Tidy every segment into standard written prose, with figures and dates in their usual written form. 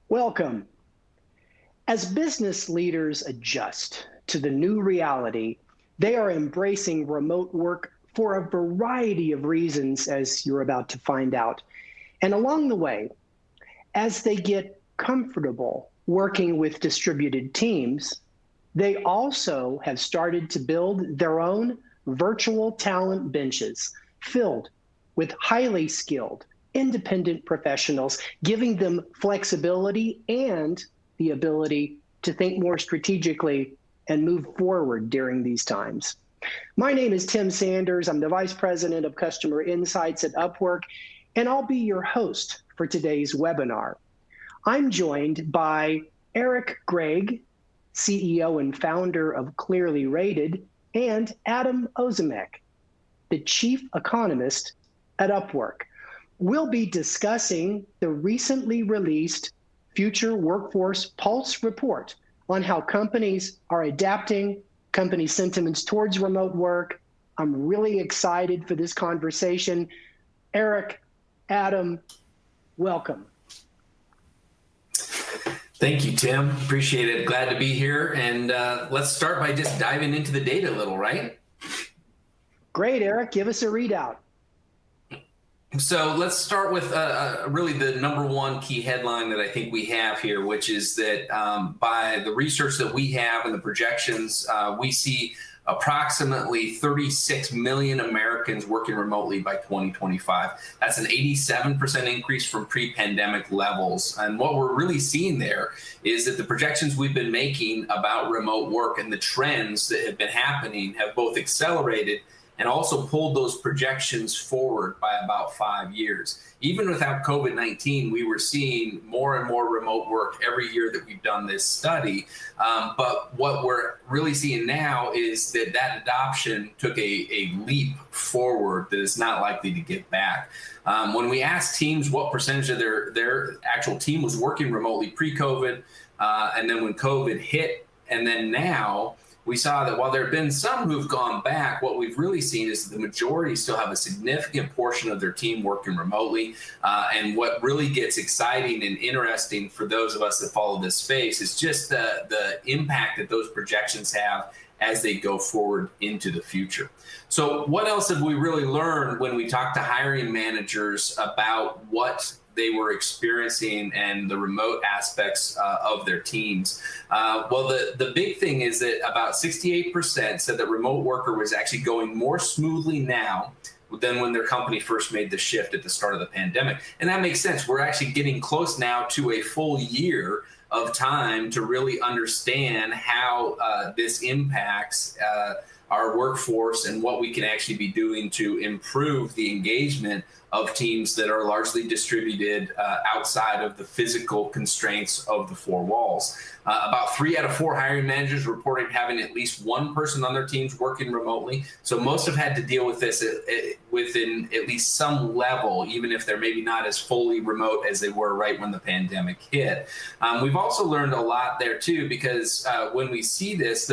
Welcome. As business leaders adjust to the new reality, they are embracing remote work for a variety of reasons, as you're about to find out. And along the way, as they get comfortable working with distributed teams, they also have started to build their own virtual talent benches filled with highly skilled, independent professionals, giving them flexibility and the ability to think more strategically and move forward during these times. My name is Tim Sanders. I'm the Vice President of Customer Insights at Upwork, and I'll be your host for today's webinar. I'm joined by Eric Gregg, CEO and founder of Clearly Rated, and Adam Ozimek, the Chief Economist at Upwork. We'll be discussing the recently released Future Workforce Pulse report on how companies are adapting company sentiments towards remote work. I'm really excited for this conversation. Eric, Adam, welcome. Thank you, Tim. Appreciate it. Glad to be here. And let's start by just diving into the data a little, right? Great, Eric. Give us a readout. So let's start with really the number one key headline that I think we have here, which is that by the research that we have and the projections, we see approximately 36 million Americans working remotely by 2025. That's an 87% increase from pre-pandemic levels. And what we're really seeing there is that the projections we've been making about remote work and the trends that have been happening have both accelerated and also pulled those projections forward by about 5 years. Even without COVID-19, we were seeing more and more remote work every year that we've done this study. But what we're really seeing now is that that adoption took a leap forward that is not likely to get back. When we asked teams what percentage of their actual team was working remotely pre-COVID, and then when COVID hit, and then now, we saw that while there have been some who've gone back, what we've really seen is the majority still have a significant portion of their team working remotely. And what really gets exciting and interesting for those of us that follow this space is just the impact that those projections have as they go forward into the future. So what else have we really learned when we talk to hiring managers about what they were experiencing and the remote aspects of their teams? Well, the big thing is that about 68% said that remote worker was actually going more smoothly now than when their company first made the shift at the start of the pandemic. And that makes sense. We're actually getting close now to a full year of time to really understand how this impacts our workforce and what we can actually be doing to improve the engagement of teams that are largely distributed outside of the physical constraints of the four walls. About 3 out of 4 hiring managers reported having at least one person on their teams working remotely. So most have had to deal with this within at least some level, even if they're maybe not as fully remote as they were right when the pandemic hit. We've also learned a lot there too, because when we see this,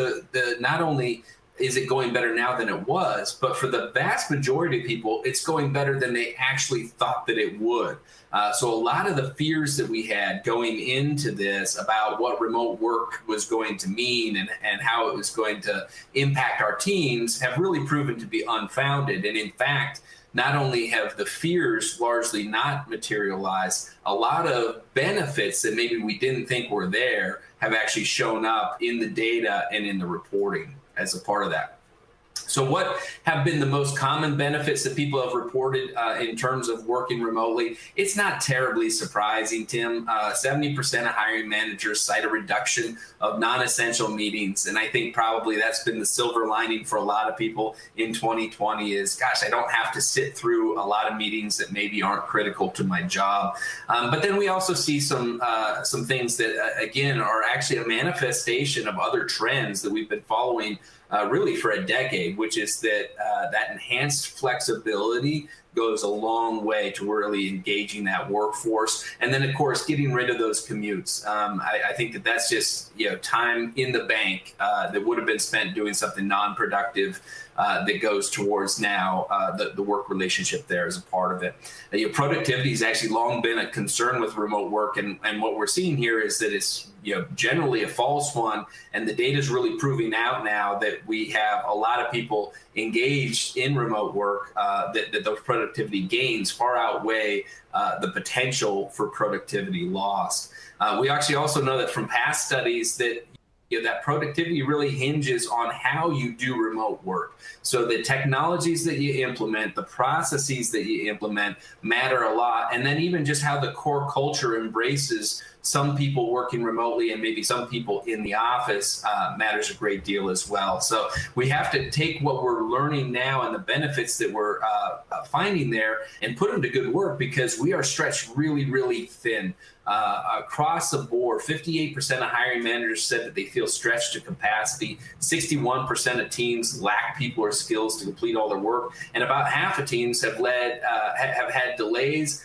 not only is it going better now than it was, but for the vast majority of people, it's going better than they actually thought that it would. So a lot of the fears that we had going into this about what remote work was going to mean and how it was going to impact our teams have really proven to be unfounded. And in fact, not only have the fears largely not materialized, a lot of benefits that maybe we didn't think were there have actually shown up in the data and in the reporting as a part of that. So what have been the most common benefits that people have reported in terms of working remotely? It's not terribly surprising, Tim. 70% of hiring managers cite a reduction of non-essential meetings. And I think probably that's been the silver lining for a lot of people in 2020 is, gosh, I don't have to sit through a lot of meetings that maybe aren't critical to my job. But then we also see some things that, again, are actually a manifestation of other trends that we've been following really for a decade, which is that that enhanced flexibility goes a long way to really engaging that workforce. And then, of course, getting rid of those commutes. I think that that's just, time in the bank that would have been spent doing something non-productive that goes towards now the work relationship there as a part of it. Productivity has actually long been a concern with remote work, and what we're seeing here is that it's generally a false one, and the data is really proving out now that we have a lot of people engaged in remote work, that those productivity gains far outweigh the potential for productivity loss. We actually also know that from past studies that that productivity really hinges on how you do remote work. So the technologies that you implement, the processes that you implement matter a lot. And then even just how the core culture embraces some people working remotely and maybe some people in the office matters a great deal as well. So we have to take what we're learning now and the benefits that we're finding there and put them to good work, because we are stretched really, really thin. Across the board, 58% of hiring managers said that they feel stretched to capacity. 61% of teams lack people or skills to complete all their work, and about half of teams have had delays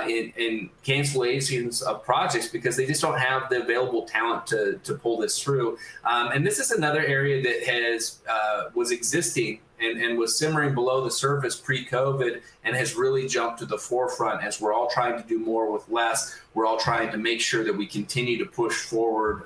in cancellations of projects because they just don't have the available talent to pull this through. And this is another area that was existing and was simmering below the surface pre-COVID and has really jumped to the forefront as we're all trying to do more with less. We're all trying to make sure that we continue to push forward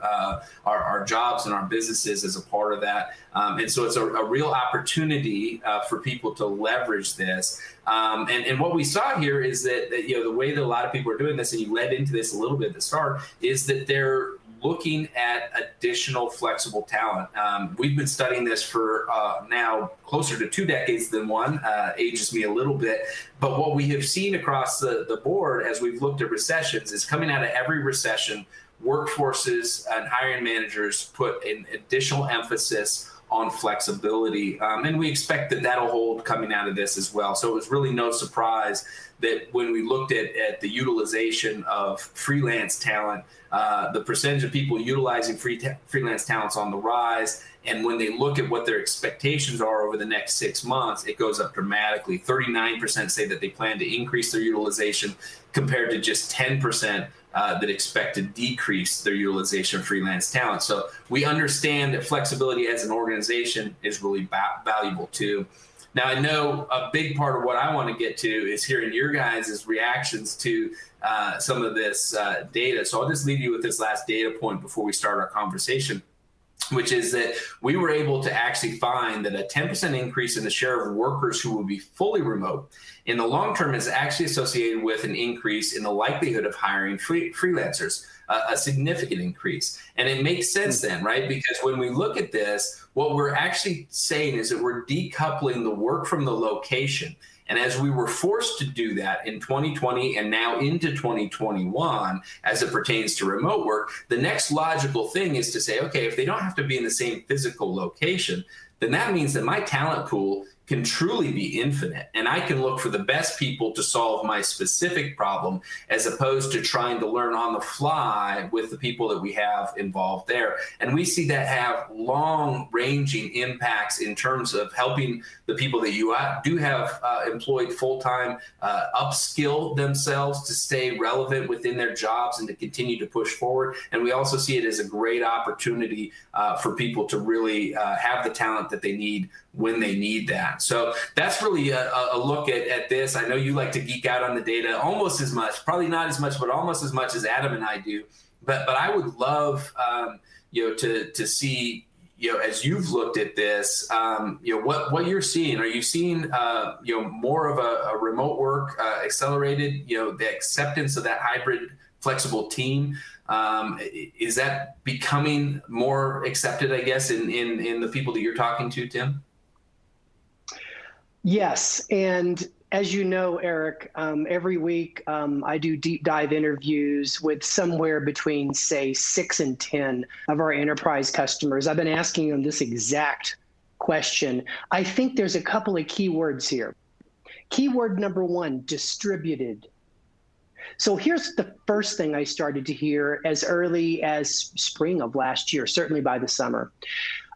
our jobs and our businesses as a part of that. And so it's a real opportunity for people to leverage this. And what we saw here is that the way that a lot of people are doing this, and you led into this a little bit at the start, is that they're looking at additional flexible talent. We've been studying this for now closer to 2 decades than one, ages me a little bit. But what we have seen across the board as we've looked at recessions is coming out of every recession, workforces and hiring managers put an additional emphasis on flexibility. And we expect that that'll hold coming out of this as well. So it was really no surprise that when we looked at the utilization of freelance talent, the percentage of people utilizing freelance talent's on the rise. And when they look at what their expectations are over the next 6 months, it goes up dramatically. 39% say that they plan to increase their utilization, compared to just 10% that expect to decrease their utilization of freelance talent. So we understand that flexibility as an organization is really valuable too. Now, I know a big part of what I want to get to is hearing your guys' reactions to some of this data. So I'll just leave you with this last data point before we start our conversation, which is that we were able to actually find that a 10% increase in the share of workers who will be fully remote in the long term is actually associated with an increase in the likelihood of hiring freelancers, a significant increase. And it makes sense then, right? Because when we look at this, what we're actually saying is that we're decoupling the work from the location. And as we were forced to do that in 2020 and now into 2021, as it pertains to remote work, the next logical thing is to say, okay, if they don't have to be in the same physical location, then that means that my talent pool can truly be infinite, and I can look for the best people to solve my specific problem, as opposed to trying to learn on the fly with the people that we have involved there. And we see that have long-ranging impacts in terms of helping the people that you do have employed full-time upskill themselves to stay relevant within their jobs and to continue to push forward. And we also see it as a great opportunity for people to really have the talent that they need when they need that. So that's really a look at this. I know you like to geek out on the data almost as much, probably not as much, but almost as much as Adam and I do. But I would love to see, as you've looked at this, what you're seeing. Are you seeing more of a remote work accelerated, the acceptance of that hybrid flexible team? Is that becoming more accepted, I guess, in the people that you're talking to, Tim? Yes, and as you know, Eric, every week I do deep dive interviews with somewhere between, say, 6 and 10 of our enterprise customers. I've been asking them this exact question. I think there's a couple of keywords here. Keyword number 1, distributed. So here's the first thing I started to hear as early as spring of last year, certainly by the summer.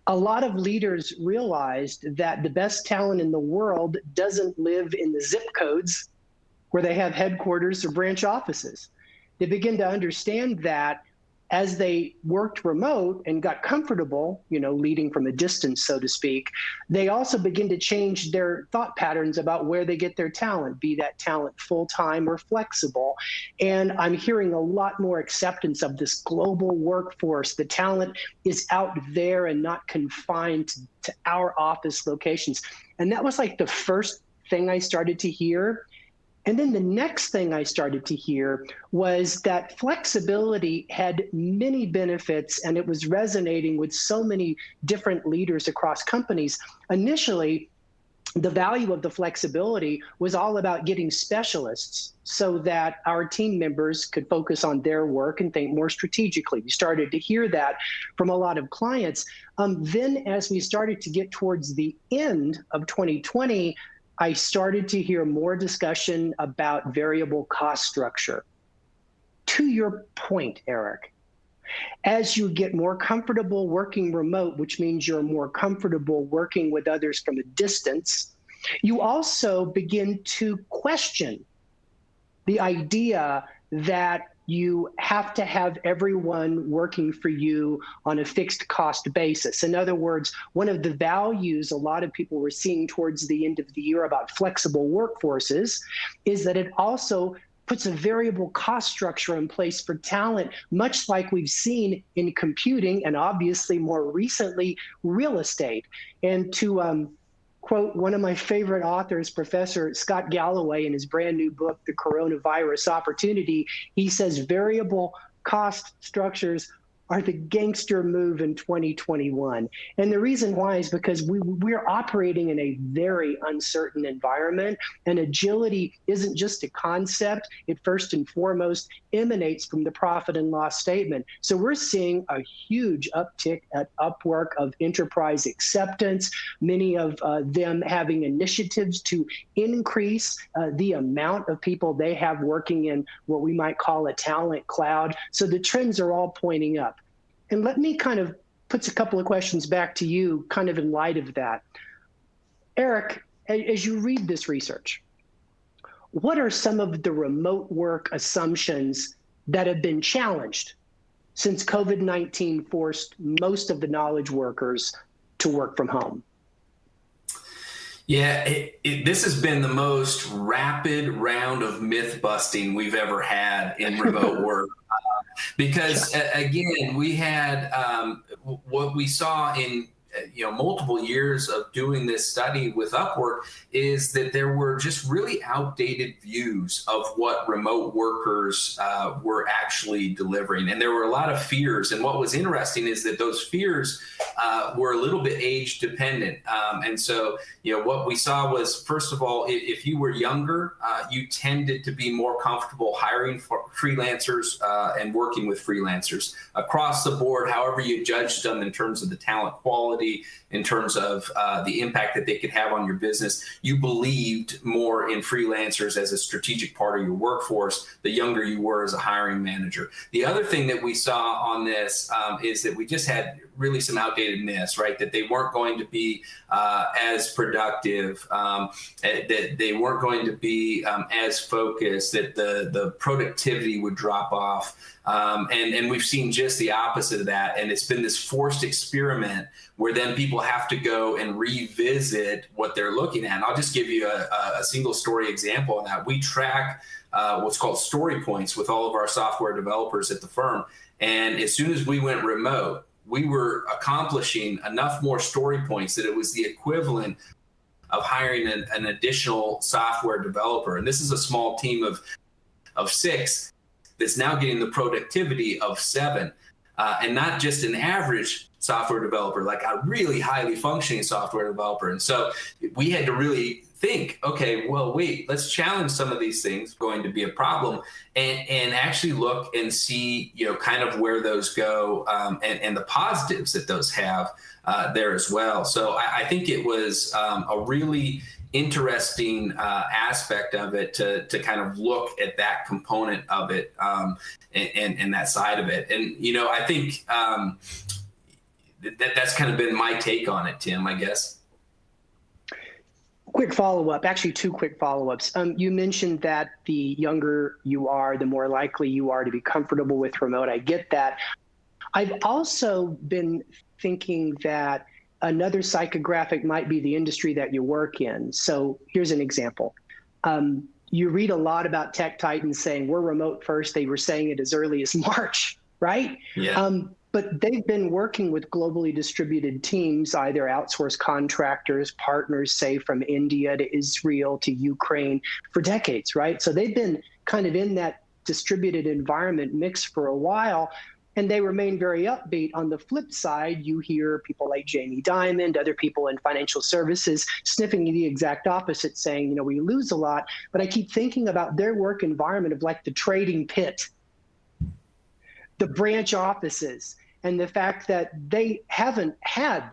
A lot of leaders realized that the best talent in the world doesn't live in the zip codes where they have headquarters or branch offices. They begin to understand that as they worked remote and got comfortable, leading from a distance, so to speak, they also begin to change their thought patterns about where they get their talent, be that talent full-time or flexible. And I'm hearing a lot more acceptance of this global workforce. The talent is out there and not confined to our office locations. And that was like the first thing I started to hear. And then the next thing I started to hear was that flexibility had many benefits, and it was resonating with so many different leaders across companies. Initially, the value of the flexibility was all about getting specialists so that our team members could focus on their work and think more strategically. We started to hear that from a lot of clients. Then as we started to get towards the end of 2020, I started to hear more discussion about variable cost structure. To your point, Eric, as you get more comfortable working remote, which means you're more comfortable working with others from a distance, you also begin to question the idea that you have to have everyone working for you on a fixed cost basis. In other words, one of the values a lot of people were seeing towards the end of the year about flexible workforces is that it also puts a variable cost structure in place for talent, much like we've seen in computing and obviously more recently, real estate. And to quote one of my favorite authors, Professor Scott Galloway, in his brand new book, The Coronavirus Opportunity, he says variable cost structures are the gangster move in 2021. And the reason why is because we're operating in a very uncertain environment, and agility isn't just a concept. It first and foremost emanates from the profit and loss statement. So we're seeing a huge uptick at Upwork of enterprise acceptance, many of them having initiatives to increase the amount of people they have working in what we might call a talent cloud. So the trends are all pointing up. And let me kind of put a couple of questions back to you, kind of in light of that. Eric, as you read this research, what are some of the remote work assumptions that have been challenged since COVID-19 forced most of the knowledge workers to work from home? Yeah, this has been the most rapid round of myth busting we've ever had in remote work. Because again, we had what we saw in multiple years of doing this study with Upwork is that there were just really outdated views of what remote workers were actually delivering. And there were a lot of fears. And what was interesting is that those fears were a little bit age dependent. And so, what we saw was, first of all, if you were younger, you tended to be more comfortable hiring for freelancers and working with freelancers across the board, however you judged them in terms of the talent quality, in terms of the impact that they could have on your business. You believed more in freelancers as a strategic part of your workforce the younger you were as a hiring manager. The other thing that we saw on this is that we just had really some outdated myths, right? That they weren't going to be as productive, that they weren't going to be as focused, that the productivity would drop off. And we've seen just the opposite of that. And it's been this forced experiment where then people have to go and revisit what they're looking at. And I'll just give you a single story example of that. We track what's called story points with all of our software developers at the firm. And as soon as we went remote, we were accomplishing enough more story points that it was the equivalent of hiring an additional software developer. And this is a small team of 6 that's now getting the productivity of 7, and not just an average software developer, like a really highly functioning software developer. And so we had to really think, okay, well, wait, let's challenge some of these things going to be a problem, and actually look and see, kind of where those go, and the positives that those have there as well. So I think it was a really interesting aspect of it to kind of look at that component of it, and that side of it. And, I think that's kind of been my take on it, Tim, I guess. Quick follow-up, actually two quick follow-ups. You mentioned that the younger you are, the more likely you are to be comfortable with remote. I get that. I've also been thinking that another psychographic might be the industry that you work in. So here's an example. You read a lot about tech titans saying we're remote first. They were saying it as early as March, right? Yeah. But they've been working with globally distributed teams, either outsourced contractors, partners, say from India to Israel to Ukraine for decades, right? So they've been kind of in that distributed environment mix for a while, and they remain very upbeat. On the flip side, you hear people like Jamie Dimon, other people in financial services sniffing the exact opposite, saying, you know, we lose a lot. But I keep thinking about their work environment of like the trading pit, the branch offices, and the fact that they haven't had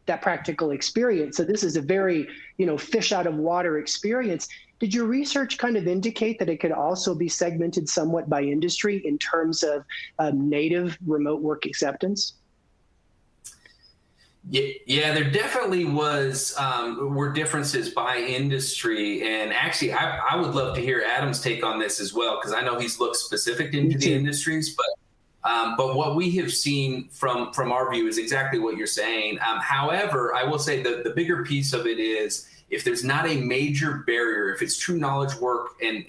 that practical experience. So this is a very, you know, fish out of water experience. Did your research kind of indicate that it could also be segmented somewhat by industry in terms of native remote work acceptance? Yeah, there definitely were differences by industry, and actually, I would love to hear Adam's take on this as well, because I know he's looked specific into the industries, but what we have seen from our view is exactly what you're saying. However, I will say that the bigger piece of it is, if there's not a major barrier, if it's true knowledge work and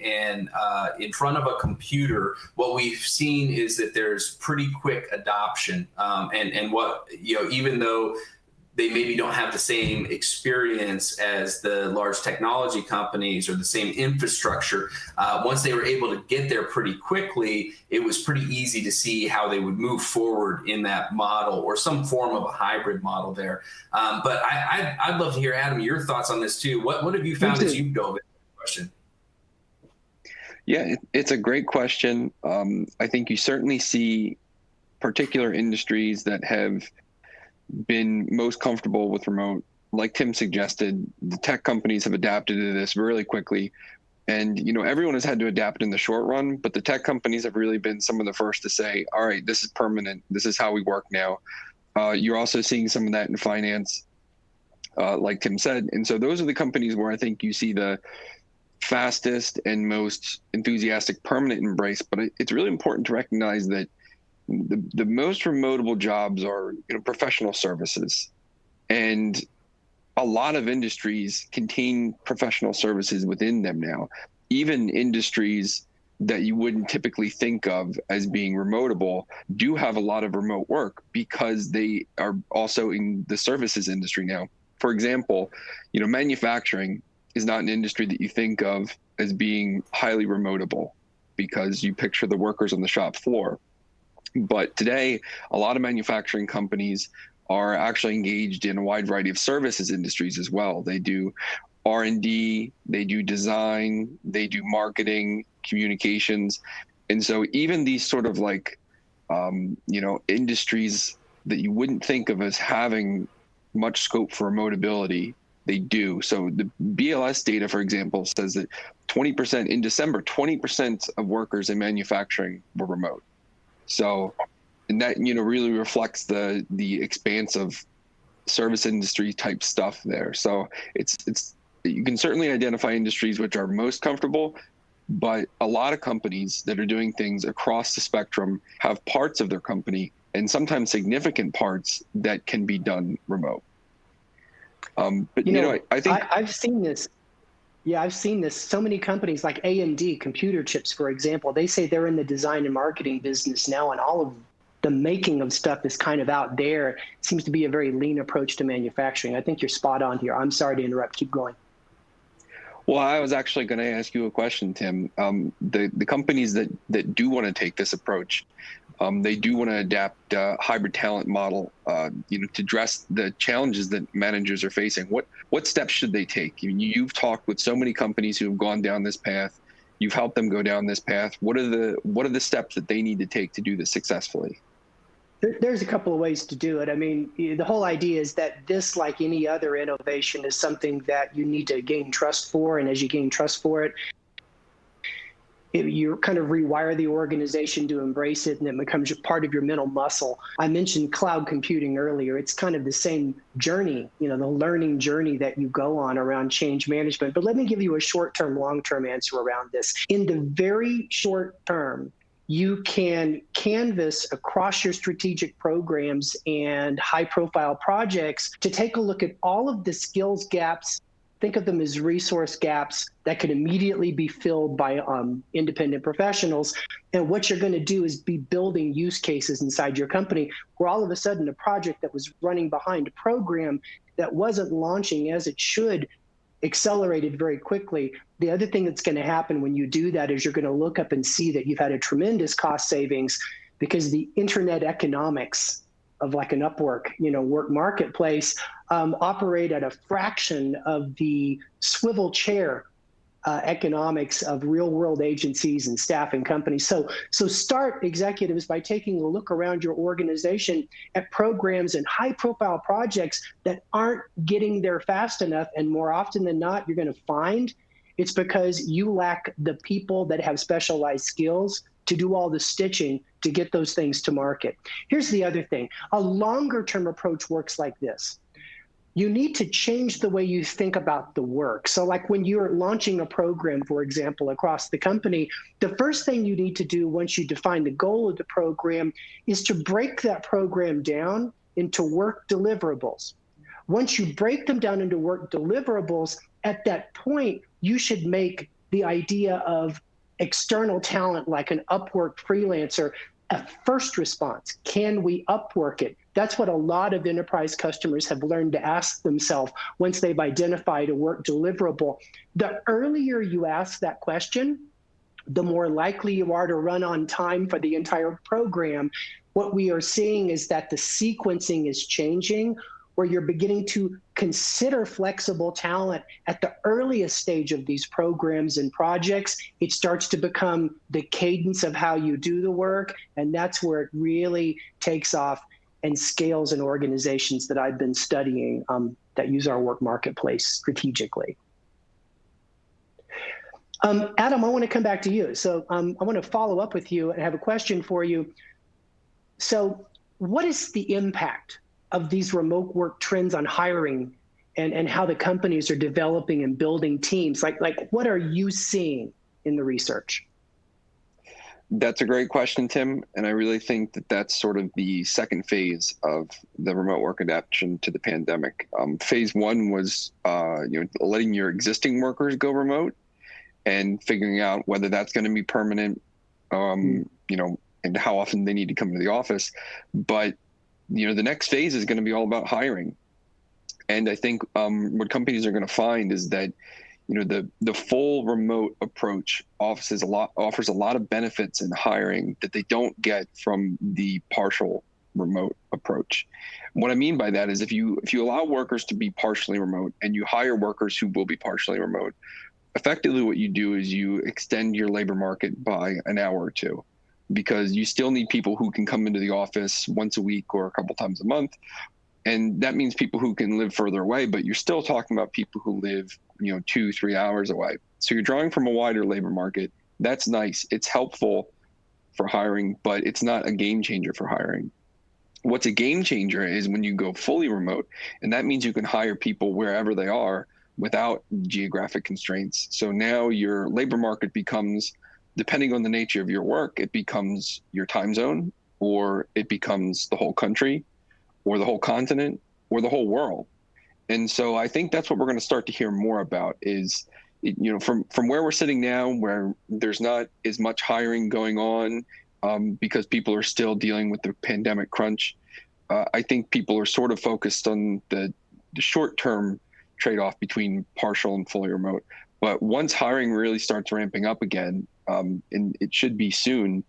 in front of a computer, what we've seen is that there's pretty quick adoption. And what, you know, even though they maybe don't have the same experience as the large technology companies or the same infrastructure, once they were able to get there pretty quickly, it was pretty easy to see how they would move forward in that model or some form of a hybrid model there. But I'd love to hear, Adam, your thoughts on this too. What have you found as you dove into the question? Yeah, it's a great question. I think you certainly see particular industries that have been most comfortable with remote. Like Tim suggested, the tech companies have adapted to this really quickly. And, you know, everyone has had to adapt in the short run, but the tech companies have really been some of the first to say, all right, this is permanent. This is how we work now. You're also seeing some of that in finance, like Tim said. And so those are the companies where I think you see the fastest and most enthusiastic permanent embrace. But it's really important to recognize that the most remotable jobs are, you know, professional services, and a lot of industries contain professional services within them now. Even industries that you wouldn't typically think of as being remotable do have a lot of remote work because they are also in the services industry now. For example, you know, manufacturing is not an industry that you think of as being highly remotable because you picture the workers on the shop floor. But today, a lot of manufacturing companies are actually engaged in a wide variety of services industries as well. They do R&D, they do design, they do marketing, communications. And so even these sort of like, you know, industries that you wouldn't think of as having much scope for remotability, they do. So the BLS data, for example, says that 20% in December, 20% of workers in manufacturing were remote. So, and that, you know, really reflects the expanse of service industry type stuff there. So it's you can certainly identify industries which are most comfortable, but a lot of companies that are doing things across the spectrum have parts of their company, and sometimes significant parts, that can be done remote. But you know, I think I've seen this. Yeah, I've seen this. So many companies like AMD computer chips, for example, they say they're in the design and marketing business now, and all of the making of stuff is kind of out there. It seems to be a very lean approach to manufacturing. I think you're spot on here. I'm sorry to interrupt. Keep going. Well, I was actually going to ask you a question, Tim. The companies that do want to take this approach, they do want to adapt a hybrid talent model, you know, to address the challenges that managers are facing. What steps should they take? I mean, you've talked with so many companies who have gone down this path. You've helped them go down this path. What are the steps that they need to take to do this successfully? There's a couple of ways to do it. I mean, the whole idea is that this, like any other innovation, is something that you need to gain trust for. And as you gain trust for it, You kind of rewire the organization to embrace it, and it becomes part of your mental muscle. I mentioned cloud computing earlier. It's kind of the same journey, the learning journey that you go on around change management. But let me give you a short-term, long-term answer around this. In the very short term, you can canvas across your strategic programs and high-profile projects to take a look at all of the skills gaps. Think of them as resource gaps that could immediately be filled by independent professionals. And what you're going to do is be building use cases inside your company where all of a sudden a project that was running behind a program that wasn't launching as it should accelerated very quickly. The other thing that's going to happen when you do that is you're going to look up and see that you've had a tremendous cost savings because the internet economics of like an Upwork, work marketplace, operate at a fraction of the swivel chair economics of real world agencies and staffing companies. So start, executives, by taking a look around your organization at programs and high profile projects that aren't getting there fast enough. And more often than not, you're going to find it's because you lack the people that have specialized skills to do all the stitching to get those things to market. Here's the other thing. A longer term approach works like this. You need to change the way you think about the work. So like when you're launching a program, for example, across the company, the first thing you need to do once you define the goal of the program is to break that program down into work deliverables. Once you break them down into work deliverables, at that point, you should make the idea of external talent like an Upwork freelancer a first response. Can we Upwork it? That's what a lot of enterprise customers have learned to ask themselves once they've identified a work deliverable. The earlier you ask that question, the more likely you are to run on time for the entire program. What we are seeing is that the sequencing is changing, where you're beginning to consider flexible talent at the earliest stage of these programs and projects. It starts to become the cadence of how you do the work, and that's where it really takes off and scales in organizations that I've been studying that use our work marketplace strategically. Adam, I want to come back to you. So I want to follow up with you and have a question for you. So what is the impact of these remote work trends on hiring and how the companies are developing and building teams? Like what are you seeing in the research? That's a great question, Tim. And I really think that that's sort of the second phase of the remote work adaptation to the pandemic. Phase one was letting your existing workers go remote and figuring out whether that's going to be permanent, and how often they need to come to the office. But the next phase is going to be all about hiring. And I think what companies are going to find is that the full remote approach offers a lot of benefits in hiring that they don't get from the partial remote approach. What I mean by that is if you allow workers to be partially remote and you hire workers who will be partially remote, effectively what you do is you extend your labor market by an hour or two, because you still need people who can come into the office once a week or a couple times a month. And that means people who can live further away, but you're still talking about people who live, 2-3 hours away. So you're drawing from a wider labor market. That's nice. It's helpful for hiring, but it's not a game changer for hiring. What's a game changer is when you go fully remote, and that means you can hire people wherever they are without geographic constraints. So now your labor market becomes, depending on the nature of your work, it becomes your time zone, or it becomes the whole country, or the whole continent, or the whole world. And so I think that's what we're going to start to hear more about is, from where we're sitting now, where there's not as much hiring going on because people are still dealing with the pandemic crunch. I think people are sort of focused on the short-term trade-off between partial and fully remote. But once hiring really starts ramping up again, and it should be soon,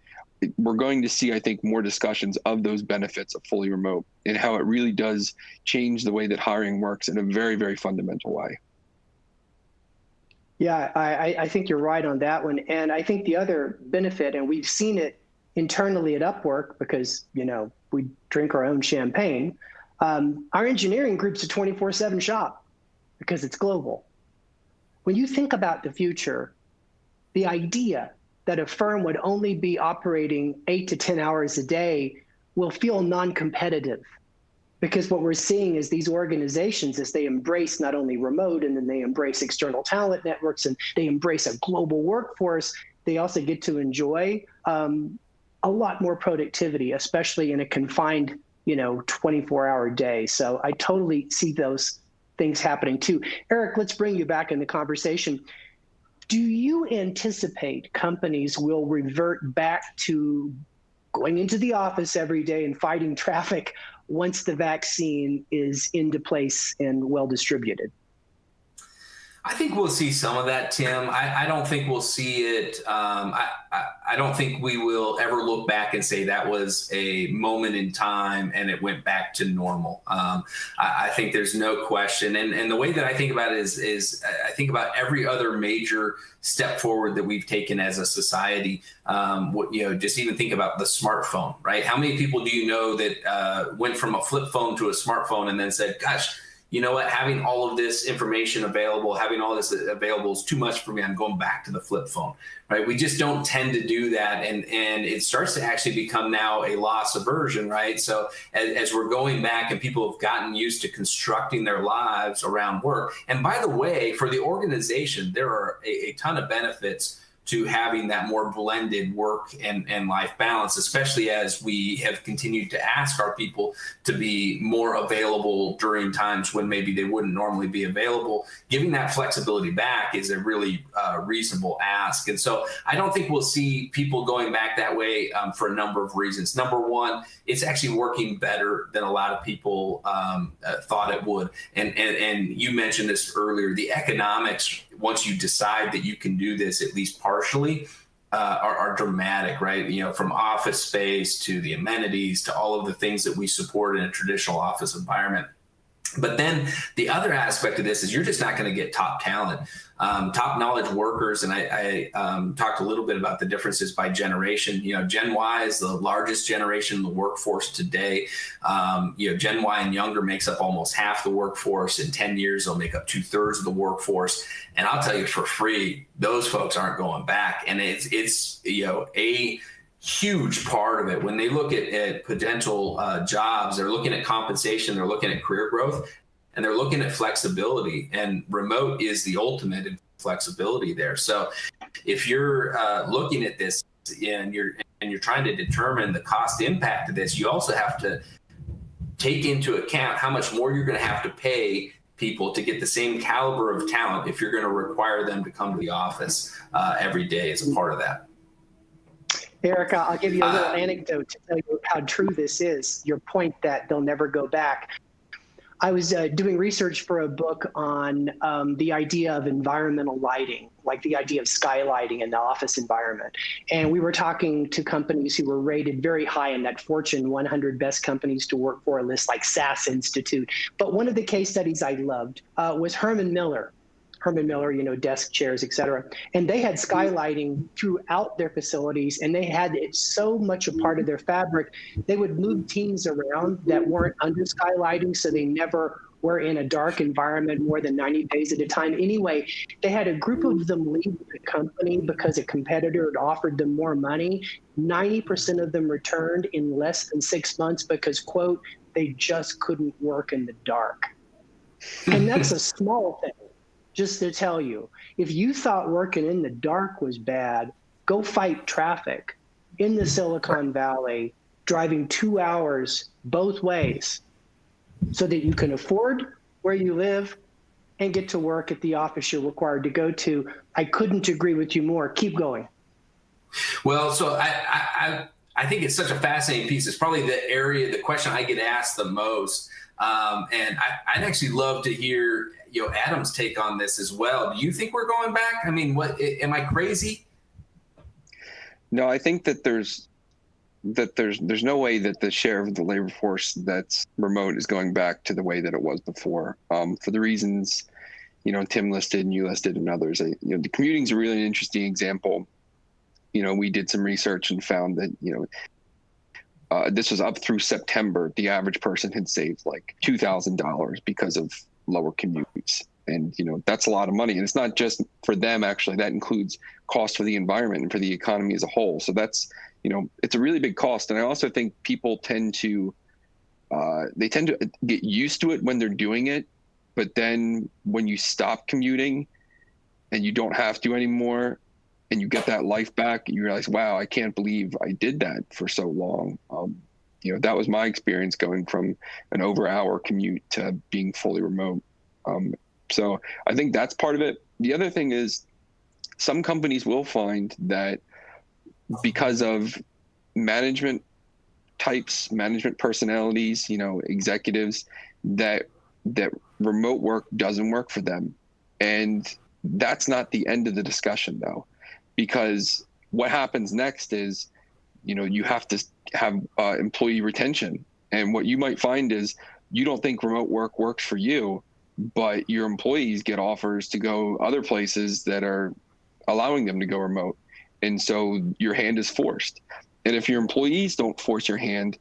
we're going to see, I think, more discussions of those benefits of fully remote and how it really does change the way that hiring works in a very, very fundamental way. Yeah, I think you're right on that one. And I think the other benefit, and we've seen it internally at Upwork because, we drink our own champagne, our engineering group's a 24/7 shop because it's global. When you think about the future, the idea that a firm would only be operating 8 to 10 hours a day will feel non-competitive. Because what we're seeing is these organizations, as they embrace not only remote, and then they embrace external talent networks, and they embrace a global workforce, they also get to enjoy a lot more productivity, especially in a confined, 24-hour day. So I totally see those things happening too. Eric, let's bring you back in the conversation. Do you anticipate companies will revert back to going into the office every day and fighting traffic once the vaccine is into place and well distributed? I think we'll see some of that, Tim. I don't think we'll see it. I don't think we will ever look back and say that was a moment in time and it went back to normal. I think there's no question. And the way that I think about it is I think about every other major step forward that we've taken as a society. Just even think about the smartphone, right? How many people do you know that went from a flip phone to a smartphone and then said, gosh, you know what, having all of this information available, having all this available is too much for me. I'm going back to the flip phone, right? We just don't tend to do that. And it starts to actually become now a loss aversion, right? So as we're going back and people have gotten used to constructing their lives around work. And by the way, for the organization, there are a ton of benefits to having that more blended work and life balance, especially as we have continued to ask our people to be more available during times when maybe they wouldn't normally be available. Giving that flexibility back is a really reasonable ask. And so I don't think we'll see people going back that way for a number of reasons. Number one, it's actually working better than a lot of people thought it would. And you mentioned this earlier, the economics, once you decide that you can do this, at least partially, are dramatic, right? From office space to the amenities to all of the things that we support in a traditional office environment. But then the other aspect of this is you're just not going to get top talent, top knowledge workers. And I talked a little bit about the differences by generation. Gen Y is the largest generation in the workforce today. Gen Y and younger makes up almost half the workforce. In 10 years, they'll make up 2/3 of the workforce. And I'll tell you for free, those folks aren't going back. And it's a huge part of it. When they look at potential jobs, they're looking at compensation, they're looking at career growth, and they're looking at flexibility. And remote is the ultimate in flexibility there. So if you're looking at this and you're trying to determine the cost impact of this, you also have to take into account how much more you're going to have to pay people to get the same caliber of talent if you're going to require them to come to the office every day as a part of that. Erica, I'll give you a little anecdote to tell you how true this is, your point that they'll never go back. I was doing research for a book on the idea of environmental lighting, like the idea of skylighting in the office environment. And we were talking to companies who were rated very high in that Fortune 100 best companies to work for list, like SAS Institute. But one of the case studies I loved was Herman Miller, desk chairs, et cetera. And they had skylighting throughout their facilities, and they had it so much a part of their fabric. They would move teams around that weren't under skylighting, so they never were in a dark environment more than 90 days at a time. Anyway, they had a group of them leave the company because a competitor had offered them more money. 90% of them returned in less than 6 months because, quote, they just couldn't work in the dark. And that's a small thing. Just to tell you, if you thought working in the dark was bad, go fight traffic in the Silicon Valley, driving 2 hours both ways so that you can afford where you live and get to work at the office you're required to go to. I couldn't agree with you more. Keep going. Well, so I think it's such a fascinating piece. It's probably the question I get asked the most. And I'd actually love to hear Adam's take on this as well. Do you think we're going back? I mean, what, am I crazy? No, I think that there's no way that the share of the labor force that's remote is going back to the way that it was before, for the reasons, Tim listed and you listed and others. The commuting is a really interesting example. We did some research and found that, this was up through September. The average person had saved like $2,000 because of lower commutes. And, that's a lot of money. And it's not just for them, actually. That includes cost for the environment and for the economy as a whole. So that's, it's a really big cost. And I also think people tend to get used to it when they're doing it. But then when you stop commuting and you don't have to anymore, and you get that life back, you realize, wow, I can't believe I did that for so long. That was my experience going from an over-hour commute to being fully remote. So I think that's part of it. The other thing is some companies will find that because of management types, management personalities, executives, that remote work doesn't work for them. And that's not the end of the discussion, though, because what happens next is, you have to have employee retention. And what you might find is you don't think remote work works for you, but your employees get offers to go other places that are allowing them to go remote. And so your hand is forced. And if your employees don't force your hand,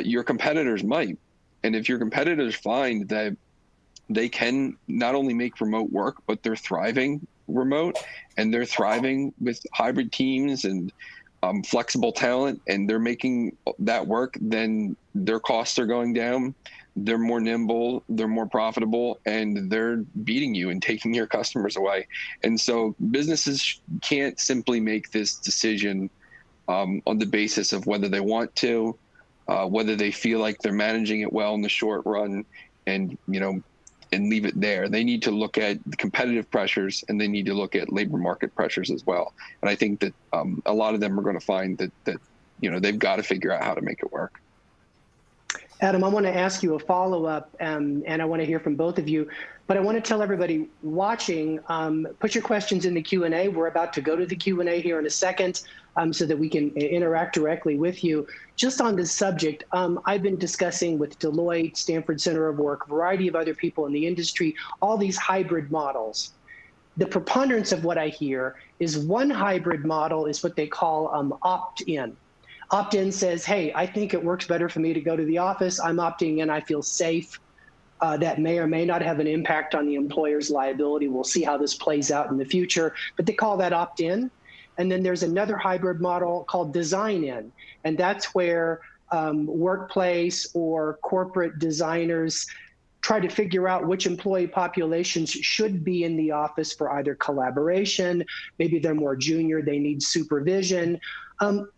your competitors might. And if your competitors find that they can not only make remote work, but they're thriving remote and they're thriving with hybrid teams and flexible talent, and they're making that work, then their costs are going down. They're more nimble, they're more profitable, and they're beating you and taking your customers away. And so businesses can't simply make this decision on the basis of whether they want to, whether they feel like they're managing it well in the short run, and leave it there. They need to look at the competitive pressures, and they need to look at labor market pressures as well. And I think that a lot of them are going to find that they've got to figure out how to make it work. Adam, I want to ask you a follow-up, and I want to hear from both of you. But I want to tell everybody watching, put your questions in the Q&A. We're about to go to the Q&A here in a second so that we can interact directly with you. Just on this subject, I've been discussing with Deloitte, Stanford Center of Work, a variety of other people in the industry, all these hybrid models. The preponderance of what I hear is one hybrid model is what they call opt-in. Opt-in says, hey, I think it works better for me to go to the office. I'm opting in. I feel safe. That may or may not have an impact on the employer's liability. We'll see how this plays out in the future, but they call that opt-in. And then there's another hybrid model called design-in, and that's where workplace or corporate designers try to figure out which employee populations should be in the office for either collaboration, maybe they're more junior, they need supervision.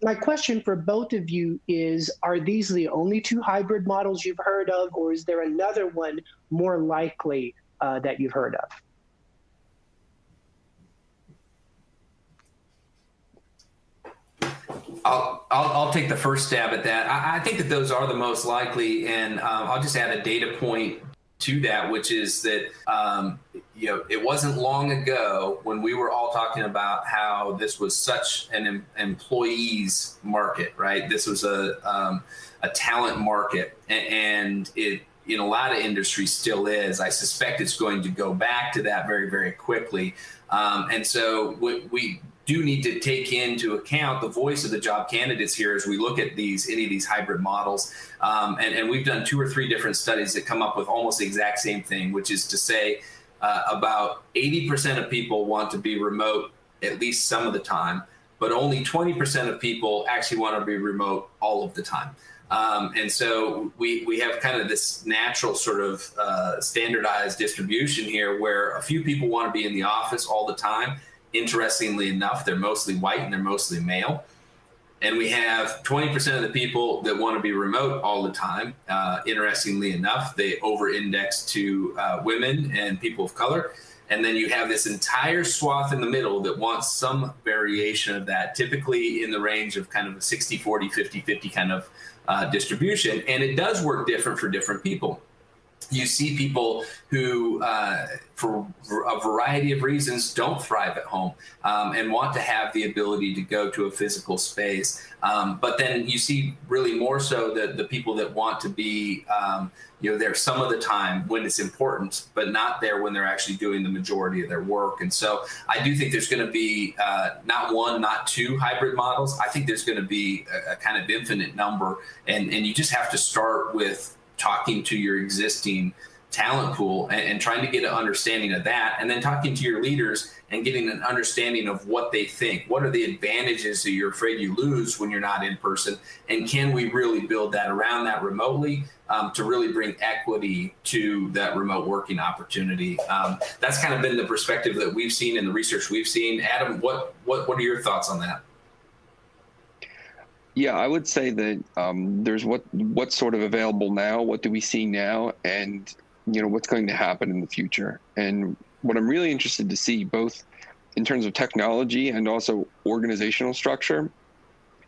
My question for both of you is, are these the only two hybrid models you've heard of, or is there another one more likely that you've heard of? I'll take the first stab at that. I think that those are the most likely, and I'll just add a data point to that, which is that it wasn't long ago when we were all talking about how this was such an employees market, right? This was a talent market, and it in a lot of industries still is. I suspect it's going to go back to that very, very quickly, and so we do need to take into account the voice of the job candidates here as we look at any of these hybrid models. And we've done 2 or 3 different studies that come up with almost the exact same thing, which is to say about 80% of people want to be remote at least some of the time, but only 20% of people actually want to be remote all of the time. And so we have kind of this natural sort of standardized distribution here where a few people want to be in the office all the time. Interestingly enough, they're mostly white and they're mostly male. And we have 20% of the people that want to be remote all the time. Interestingly enough, they over-index to women and people of color. And then you have this entire swath in the middle that wants some variation of that, typically in the range of kind of a 60-40, 50-50 kind of distribution. And it does work different for different people. You see people who, for a variety of reasons, don't thrive at home and want to have the ability to go to a physical space. But then you see really more so the people that want to be, there some of the time when it's important, but not there when they're actually doing the majority of their work. And so I do think there's going to be not one, not two hybrid models. I think there's going to be a kind of infinite number. And you just have to start with talking to your existing talent pool, and trying to get an understanding of that, and then talking to your leaders and getting an understanding of what they think. What are the advantages that you're afraid you lose when you're not in person? And can we really build that around that remotely to really bring equity to that remote working opportunity? That's kind of been the perspective that we've seen in the research we've seen. Adam, what are your thoughts on that? Yeah, I would say that there's what's sort of available now, what do we see now, and what's going to happen in the future. And what I'm really interested to see, both in terms of technology and also organizational structure,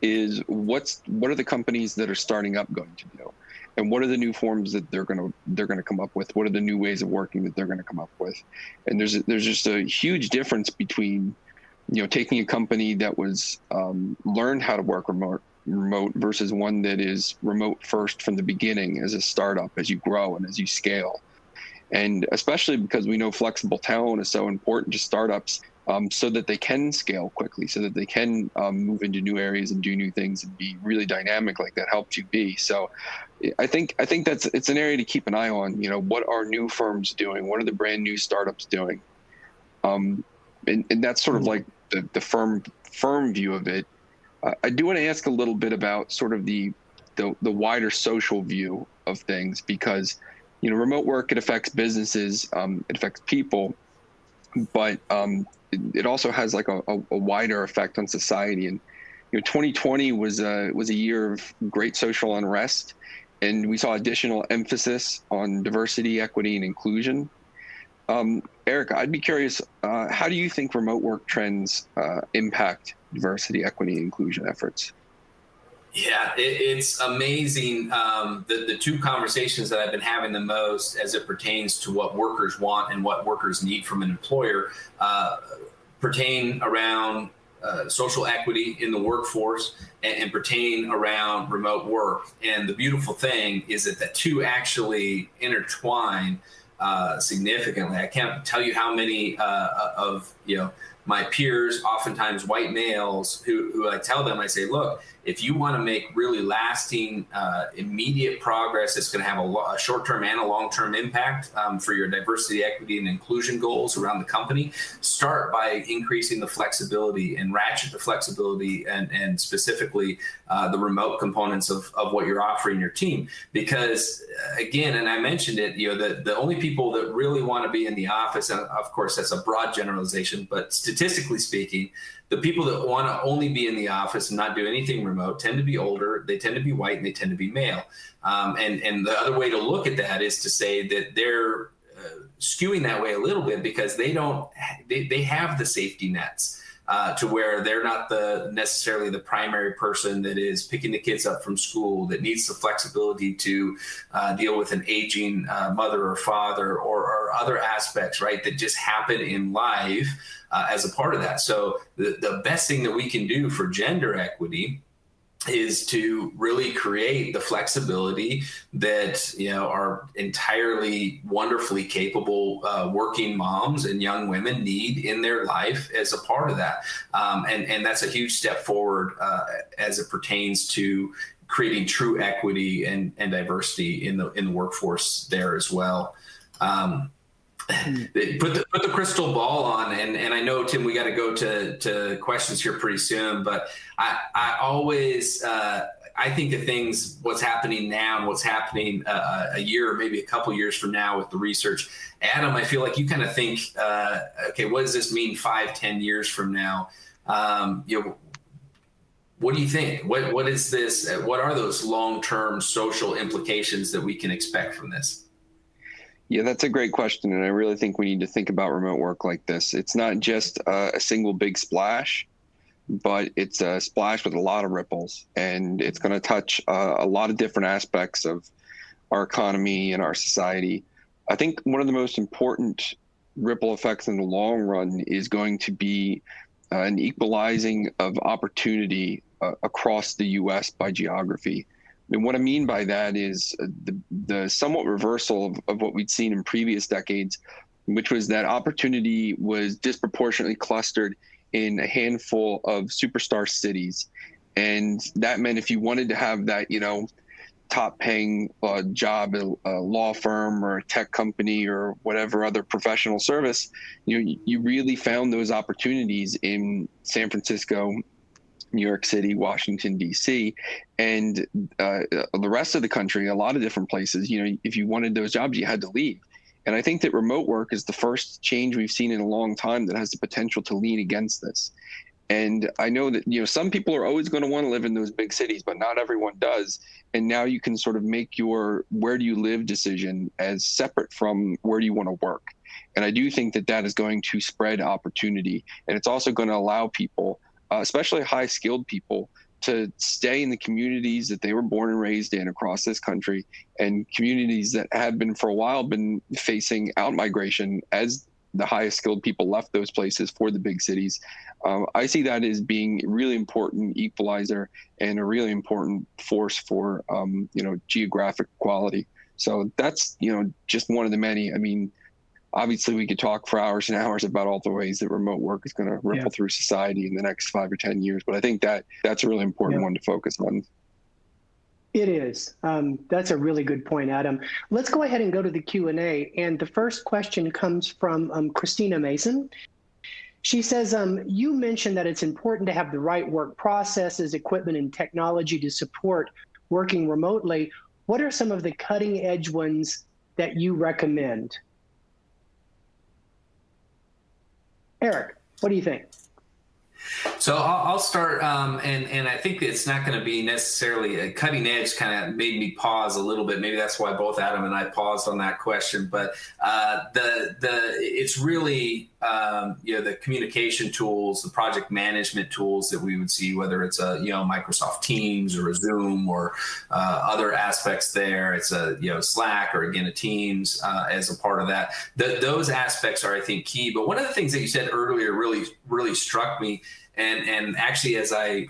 is what are the companies that are starting up going to do, and what are the new forms that they're going to come up with? What are the new ways of working that they're going to come up with? And there's just a huge difference between taking a company that was learned how to work remote versus one that is remote first from the beginning as a startup, as you grow and as you scale. And especially because we know flexible talent is so important to startups, so that they can scale quickly, so that they can move into new areas and do new things and be really dynamic like that helped you be. So I think it's an area to keep an eye on. What are new firms doing? What are the brand new startups doing? And that's sort of like the firm view of it. I do want to ask a little bit about sort of the wider social view of things, because remote work, it affects businesses, it affects people, but it also has like a wider effect on society. And 2020 was a year of great social unrest, and we saw additional emphasis on diversity, equity, and inclusion. Eric, I'd be curious, how do you think remote work trends impact diversity, equity, and inclusion efforts? Yeah, it's amazing. The two conversations that I've been having the most as it pertains to what workers want and what workers need from an employer pertain around social equity in the workforce and pertain around remote work. And the beautiful thing is that the two actually intertwine significantly. I can't tell you how many of my peers, oftentimes white males, who I tell them, I say, look, if you want to make really lasting, immediate progress, it's going to have a short-term and a long-term impact for your diversity, equity, and inclusion goals around the company. Start by increasing the flexibility and ratchet the flexibility and specifically the remote components of what you're offering your team. Because again, and I mentioned it, the only people that really want to be in the office, and of course that's a broad generalization, but statistically speaking, the people that want to only be in the office and not do anything remote tend to be older, they tend to be white, and they tend to be male. And the other way to look at that is to say that they're skewing that way a little bit because they have the safety nets to where they're not necessarily the primary person that is picking the kids up from school, that needs the flexibility to deal with an aging mother or father or other aspects, right, that just happen in life as a part of that. So the best thing that we can do for gender equity is to really create the flexibility that our entirely wonderfully capable working moms and young women need in their life as a part of that, and that's a huge step forward as it pertains to creating true equity and diversity in the workforce there as well. Put the crystal ball on, and I know, Tim, we got to go to questions here pretty soon, but I always I think of things, what's happening now and what's happening a year or maybe a couple years from now with the research. Adam, I feel like you kind of think, okay, what does this mean 5-10 years from now? What do you think? What is this? What are those long-term social implications that we can expect from this? Yeah, that's a great question. And I really think we need to think about remote work like this. It's not just a single big splash, but it's a splash with a lot of ripples. And it's going to touch a lot of different aspects of our economy and our society. I think one of the most important ripple effects in the long run is going to be an equalizing of opportunity across the U.S. by geography. And what I mean by that is the somewhat reversal of what we'd seen in previous decades, which was that opportunity was disproportionately clustered in a handful of superstar cities. And that meant if you wanted to have that, top paying job at a law firm or a tech company or whatever other professional service, you really found those opportunities in San Francisco, New York City, Washington, D.C., and the rest of the country, a lot of different places. If you wanted those jobs, you had to leave. And I think that remote work is the first change we've seen in a long time that has the potential to lean against this. And I know that, some people are always going to want to live in those big cities, but not everyone does. And now you can sort of make your where do you live decision as separate from where do you want to work. And I do think that that is going to spread opportunity. And it's also going to allow people, especially high skilled people, to stay in the communities that they were born and raised in across this country, and communities that have been for a while been facing out-migration as the highest skilled people left those places for the big cities. I see that as being a really important equalizer and a really important force for, geographic equality. So that's, just one of the many. I mean, obviously we could talk for hours and hours about all the ways that remote work is going to ripple through society in the next 5 or 10 years. But I think that that's a really important one to focus on. It is. That's a really good point, Adam. Let's go ahead and go to the Q&A. And the first question comes from Christina Mason. She says, you mentioned that it's important to have the right work processes, equipment, and technology to support working remotely. What are some of the cutting edge ones that you recommend? Eric, what do you think? So I'll start, and I think it's not going to be necessarily a cutting edge. Kind of made me pause a little bit. Maybe that's why both Adam and I paused on that question. But it's really the communication tools, the project management tools that we would see, whether it's a Microsoft Teams or a Zoom or other aspects there. It's a Slack or again a Teams as a part of that. Those aspects are, I think, key. But one of the things that you said earlier really struck me. And actually, as I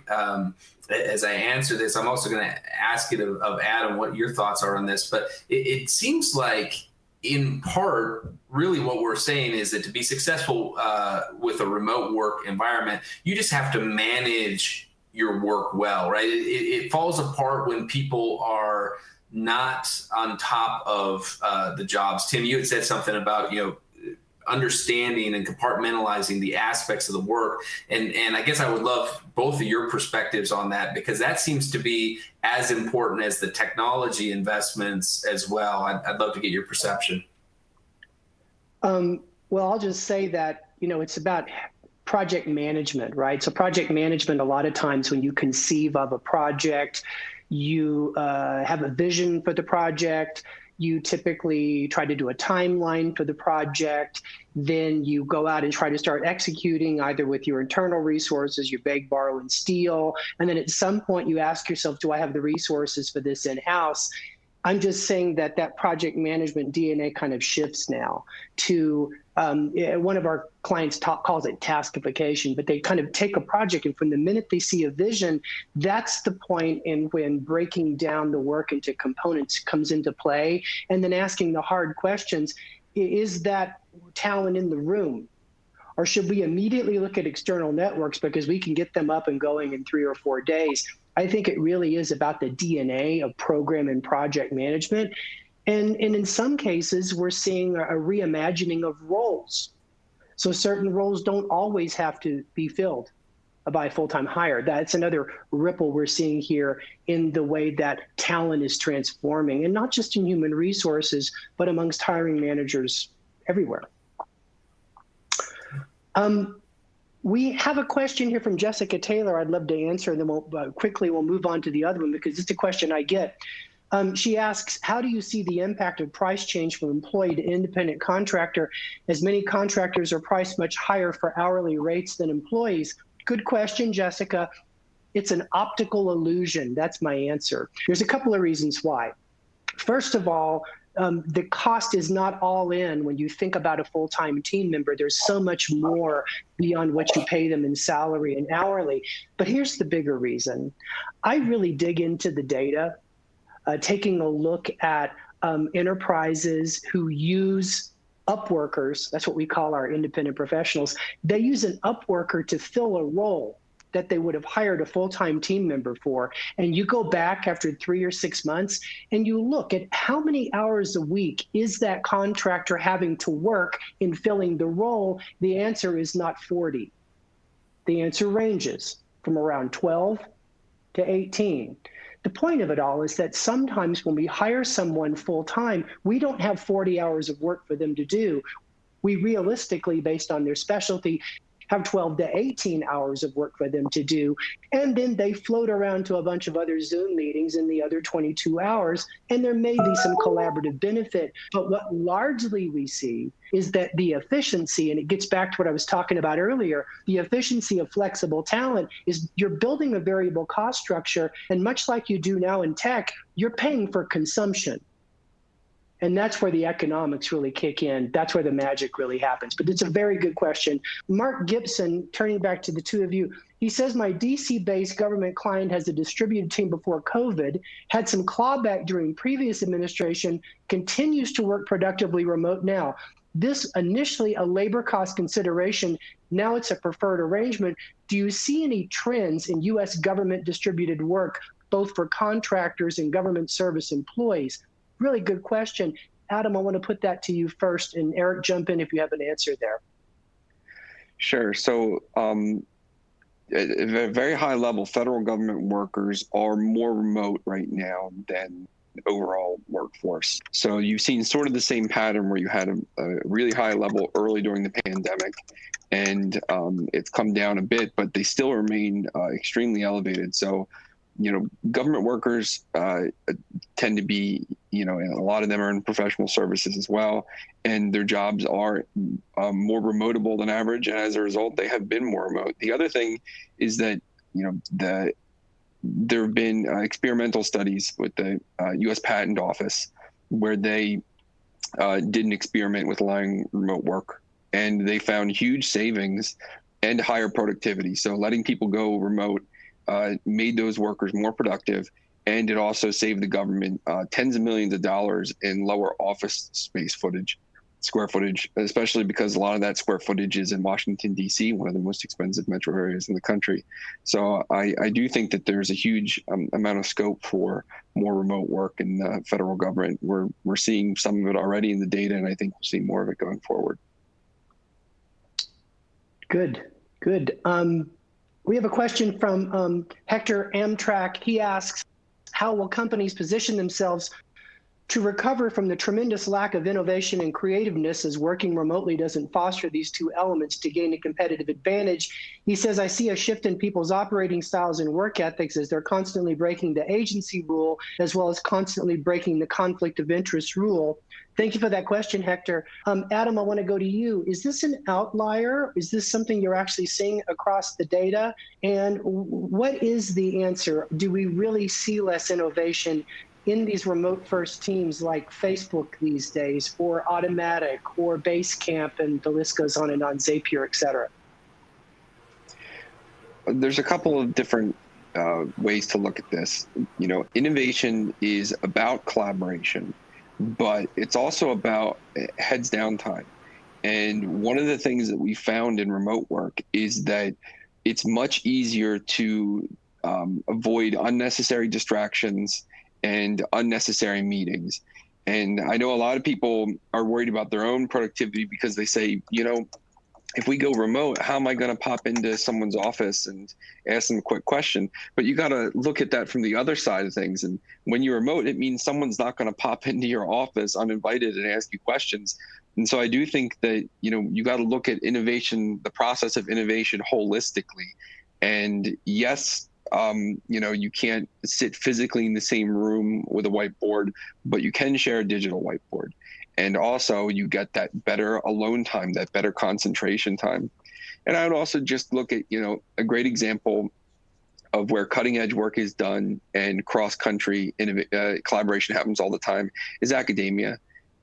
answer this, I'm also going to ask it of Adam what your thoughts are on this. But it seems like, in part, really what we're saying is that to be successful with a remote work environment, you just have to manage your work well, right? It falls apart when people are not on top of the jobs. Tim, you had said something about understanding and compartmentalizing the aspects of the work. And I guess I would love both of your perspectives on that, because that seems to be as important as the technology investments as well. I'd love to get your perception. Well, I'll just say that, it's about project management, right? So project management, a lot of times when you conceive of a project, you have a vision for the project. You typically try to do a timeline for the project. Then you go out and try to start executing either with your internal resources, you beg, borrow, and steal. And then at some point you ask yourself, do I have the resources for this in-house? I'm just saying that project management DNA kind of shifts now to one of our clients calls it taskification, but they kind of take a project, and from the minute they see a vision, that's the point in when breaking down the work into components comes into play, and then asking the hard questions. Is that talent in the room? Or should we immediately look at external networks because we can get them up and going in 3 or 4 days? I think it really is about the DNA of program and project management. And in some cases, we're seeing a reimagining of roles. So certain roles don't always have to be filled by a full-time hire. That's another ripple we're seeing here in the way that talent is transforming, and not just in human resources, but amongst hiring managers everywhere. We have a question here from Jessica Taylor I'd love to answer, and then we'll move on to the other one because it's a question I get. She asks, how do you see the impact of price change from employee to independent contractor, as many contractors are priced much higher for hourly rates than employees? Good question, Jessica. It's an optical illusion. That's my answer. There's a couple of reasons why. First of all, the cost is not all in when you think about a full-time team member. There's so much more beyond what you pay them in salary and hourly. But here's the bigger reason. I really dig into the data, taking a look at enterprises who use Upworkers. That's what we call our independent professionals. They use an Upworker to fill a role. that they would have hired a full-time team member for. And you go back after 3 or 6 months and you look at how many hours a week is that contractor having to work in filling the role. The answer is not 40. The answer ranges from around 12 to 18. The point of it all is that sometimes when we hire someone full-time, we don't have 40 hours of work for them to do. We realistically, based on their specialty, have 12 to 18 hours of work for them to do. And then they float around to a bunch of other Zoom meetings in the other 22 hours, and there may be some collaborative benefit. But what largely we see is that the efficiency, and it gets back to what I was talking about earlier, the efficiency of flexible talent is you're building a variable cost structure, and much like you do now in tech, you're paying for consumption. And that's where the economics really kick in. That's where the magic really happens. But it's a very good question. Mark Gibson, turning back to the two of you, he says, my DC-based government client has a distributed team before COVID, had some clawback during previous administration, continues to work productively remote now. This initially a labor cost consideration, now it's a preferred arrangement. Do you see any trends in US government distributed work, both for contractors and government service employees? Really good question. Adam, I want to put that to you first, and Eric, jump in if you have an answer there. Sure. So at a very high level, federal government workers are more remote right now than the overall workforce. So you've seen sort of the same pattern where you had a really high level early during the pandemic, and it's come down a bit, but they still remain extremely elevated. So government workers tend to be, and a lot of them are in professional services as well, and their jobs are more remotable than average, and as a result, they have been more remote. The other thing is that, there have been experimental studies with the U.S. Patent Office where they did an experiment with allowing remote work, and they found huge savings and higher productivity. So letting people go remote made those workers more productive, and it also saved the government tens of millions of dollars in lower office space square footage, especially because a lot of that square footage is in Washington, D.C., one of the most expensive metro areas in the country. So I do think that there's a huge amount of scope for more remote work in the federal government. We're seeing some of it already in the data, and I think we'll see more of it going forward. Good. We have a question from Hector Amtrak. He asks, how will companies position themselves to recover from the tremendous lack of innovation and creativeness as working remotely doesn't foster these two elements to gain a competitive advantage? He says, I see a shift in people's operating styles and work ethics as they're constantly breaking the agency rule, as well as constantly breaking the conflict of interest rule. Thank you for that question, Hector. Adam, I want to go to you. Is this an outlier? Is this something you're actually seeing across the data? And what is the answer? Do we really see less innovation in these remote first teams like Facebook these days, or Automatic, or Basecamp, and the list goes on and on, Zapier, et cetera? There's a couple of different ways to look at this. Innovation is about collaboration, but it's also about heads down time. And one of the things that we found in remote work is that it's much easier to avoid unnecessary distractions and unnecessary meetings. And I know a lot of people are worried about their own productivity because they say, if we go remote, how am I going to pop into someone's office and ask them a quick question? But you got to look at that from the other side of things. And when you're remote, it means someone's not going to pop into your office uninvited and ask you questions. And so I do think that, you got to look at innovation, the process of innovation holistically. And yes, you can't sit physically in the same room with a whiteboard, but you can share a digital whiteboard. And also you get that better alone time, that better concentration time. And I would also just look at, a great example of where cutting edge work is done and cross-country collaboration happens all the time is academia.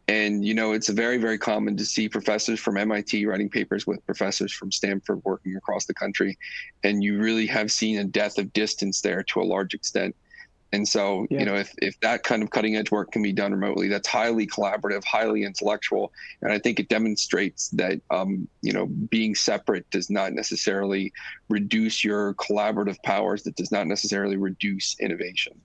And, it's very, very common to see professors from MIT writing papers with professors from Stanford working across the country. And you really have seen a death of distance there to a large extent. And so, Yeah. if that kind of cutting edge work can be done remotely, that's highly collaborative, highly intellectual. And I think it demonstrates that, being separate does not necessarily reduce your collaborative powers. That does not necessarily reduce innovation.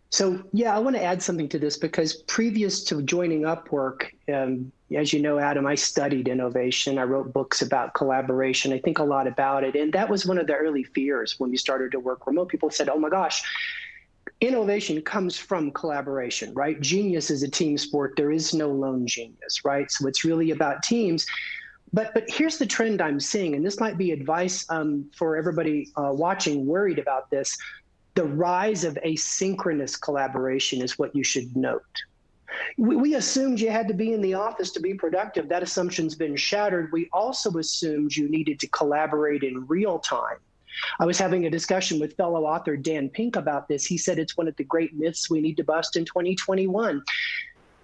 So, yeah, I want to add something to this because previous to joining Upwork, as you know, Adam, I studied innovation. I wrote books about collaboration. I think a lot about it. And that was one of the early fears when we started to work remote. People said, oh my gosh, innovation comes from collaboration, right? Genius is a team sport. There is no lone genius, right? So it's really about teams. But here's the trend I'm seeing, and this might be advice for everybody watching worried about this. The rise of asynchronous collaboration is what you should note. We assumed you had to be in the office to be productive. That assumption's been shattered. We also assumed you needed to collaborate in real time. I was having a discussion with fellow author Dan Pink about this. He said it's one of the great myths we need to bust in 2021.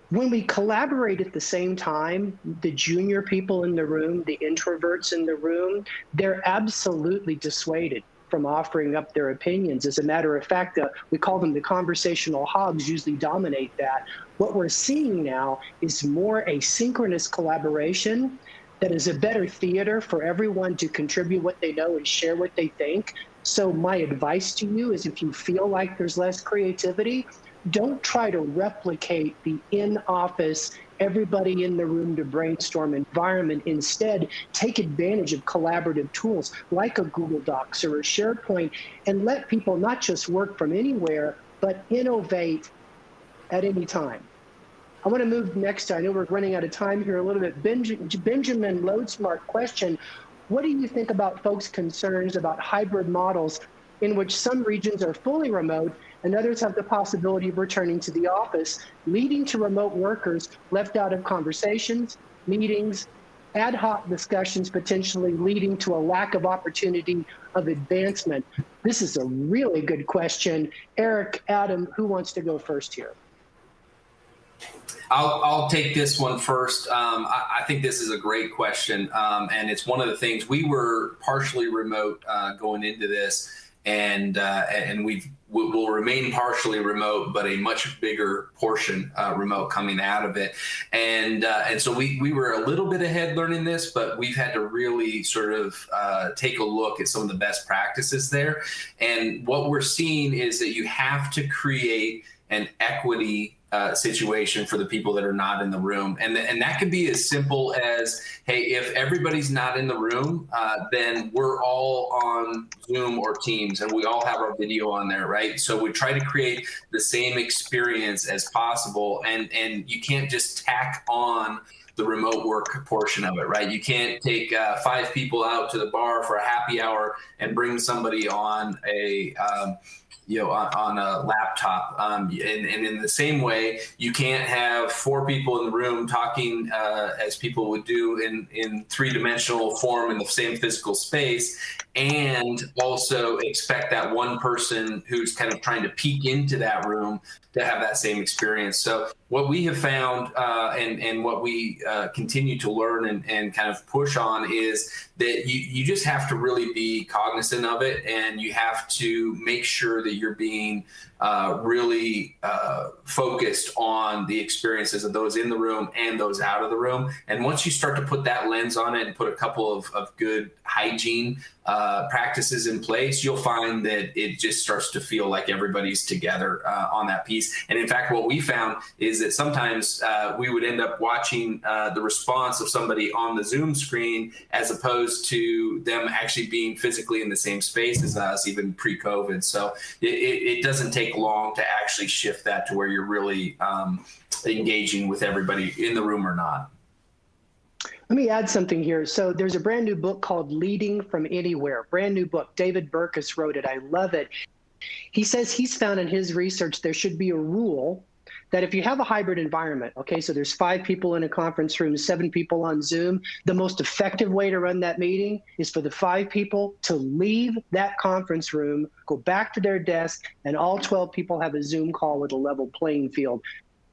When we collaborate at the same time, the junior people in the room, the introverts in the room, they're absolutely dissuaded from offering up their opinions. As a matter of fact, we call them the conversational hogs, usually dominate that. What we're seeing now is more asynchronous collaboration that is a better theater for everyone to contribute what they know and share what they think. So my advice to you is if you feel like there's less creativity, don't try to replicate the in-office, everybody in the room to brainstorm environment. Instead, take advantage of collaborative tools like a Google Docs or a SharePoint and let people not just work from anywhere, but innovate at any time. I want to move next. I know we're running out of time here a little bit. Benjamin Loadsmart question, what do you think about folks' concerns about hybrid models in which some regions are fully remote and others have the possibility of returning to the office, leading to remote workers left out of conversations, meetings, ad hoc discussions, potentially leading to a lack of opportunity of advancement? This is a really good question. Eric, Adam, who wants to go first here? I'll take this one first. I think this is a great question, and it's one of the things. We were partially remote going into this, and we'll remain partially remote, but a much bigger portion remote coming out of it. And so we were a little bit ahead learning this, but we've had to really sort of take a look at some of the best practices there. And what we're seeing is that you have to create an equity situation for the people that are not in the room. And that could be as simple as, hey, if everybody's not in the room, then we're all on Zoom or Teams and we all have our video on there, right? So we try to create the same experience as possible. And you can't just tack on the remote work portion of it, right? You can't take 5 people out to the bar for a happy hour and bring somebody on a on a laptop. And in the same way, you can't have 4 people in the room talking as people would do in 3-dimensional form in the same physical space, and also expect that one person who's kind of trying to peek into that room to have that same experience. So what we have found and what we continue to learn and kind of push on is that you just have to really be cognizant of it, and you have to make sure that you're being really focused on the experiences of those in the room and those out of the room. And once you start to put that lens on it and put a couple of good hygiene practices in place, you'll find that it just starts to feel like everybody's together on that piece. And in fact, what we found is that sometimes we would end up watching the response of somebody on the Zoom screen as opposed to them actually being physically in the same space as us, even pre-COVID. So it doesn't take long to actually shift that to where you're really engaging with everybody in the room or not. Let me add something here. So there's a brand new book called Leading from Anywhere, brand new book. David Burkus wrote it. I love it. He says he's found in his research there should be a rule that if you have a hybrid environment, okay, so there's 5 people in a conference room, 7 people on Zoom, the most effective way to run that meeting is for the 5 people to leave that conference room, go back to their desk, and all 12 people have a Zoom call with a level playing field.